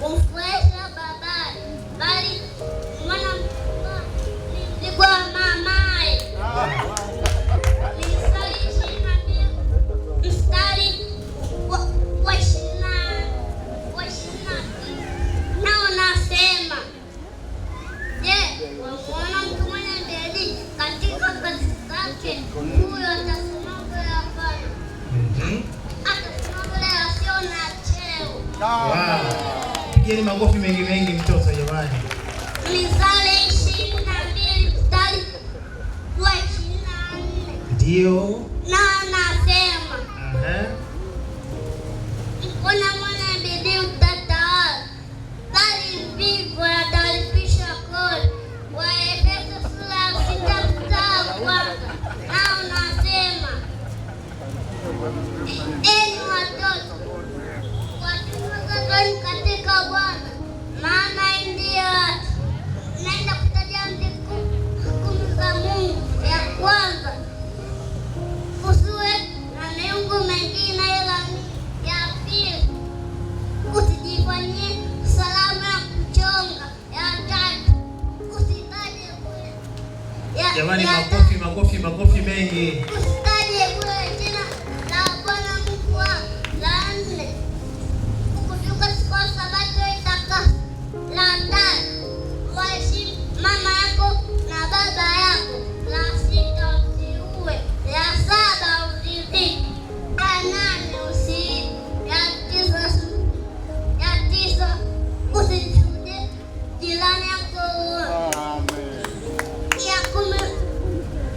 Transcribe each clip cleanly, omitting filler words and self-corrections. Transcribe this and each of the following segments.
kumfurahisha babaye, bali mwana mlikuwa mamaye. Misali 22 mstari wa 20 nao nasema, je, wamuona mtu mwenye bidii katika kazi zake, huyo atasimama mbele ya Bwana, atasimama mbele ya wasio na cheo. Pigeni makofi mengi mengi mtoto jamani. Misali 22 mstari wa 24 ndio na nasema, mkono mwenye bidii utatawala, bali mvivu atalipisha kodi. Waefeso sura ya 6 mstari wa kwanza nao nasema, enyi watoto, watunzeni katika Bwana, maana ndiyo haki. Naenda kutaja hukumu za Mungu. Ya kwanza, usiwe na miungu mingine ila mimi. Ya pili, usijifanyie sanamu ya kuchonga. Ya tatu, usitaje bure. Jamani, makofi mengi. Usitaje bure jina la Bwana Mungu wako. La nne, kukumbuka siku ya Sabato itakase. La tano, waheshimu mama yako na baba yako. La sita, usiue. Ya saba, usizini. Ya nane, usiibe. Ya tisa, usimshuhudie jirani yako uongo. Ya 10,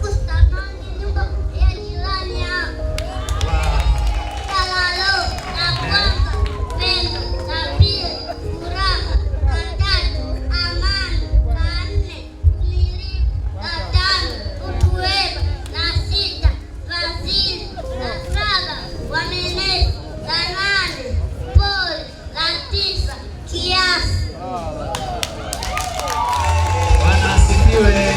usitamani nyumba ya jirani yako. La kwanza, pendo. La pili, furaha. La tatu, amani. La nne, uvumilivu. La tano, utu wema. La sita, fadhili. La saba, uaminifu. La nane, pole. La tisa, kiasi. Bwana asifiwe.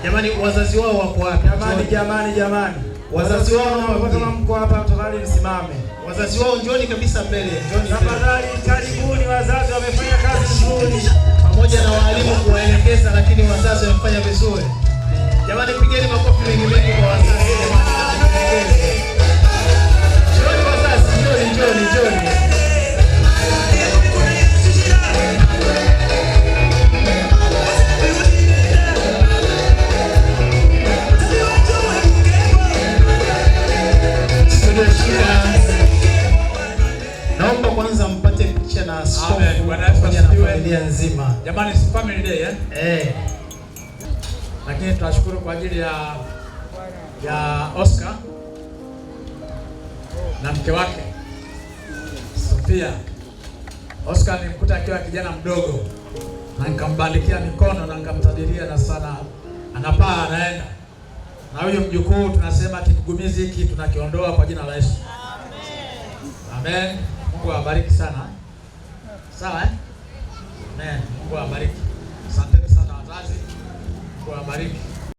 Jamani, wazazi wao wako wapi? Jamani. Wazazi wao kama mko hapa tafadhali msimame. Wazazi wao njoni kabisa mbele. Njoni tafadhali, karibuni. Wazazi wamefanya kazi nzuri pamoja na walimu kuwaelekeza, lakini wazazi wamefanya vizuri. Jamani, pigeni makofi mengi mengi kwa wazazi jamani. Njoni wazazi, njoni. Naomba kwanza mpate picha na askofu pamoja na familia nzima. Jamani, si family day Lakini tunashukuru kwa ajili ya Oscar na mke wake Sofia. Oscar nilimkuta akiwa kijana mdogo na nikambandikia mikono na nikamtabiria na sana anapaa anaenda. Na huyo mjukuu tunasema kigugumizi hiki tunakiondoa kwa jina la Yesu. Amen. Mungu awabariki sana. Sawa Amen. Mungu awabariki. Asante sana wazazi. Mungu awabariki.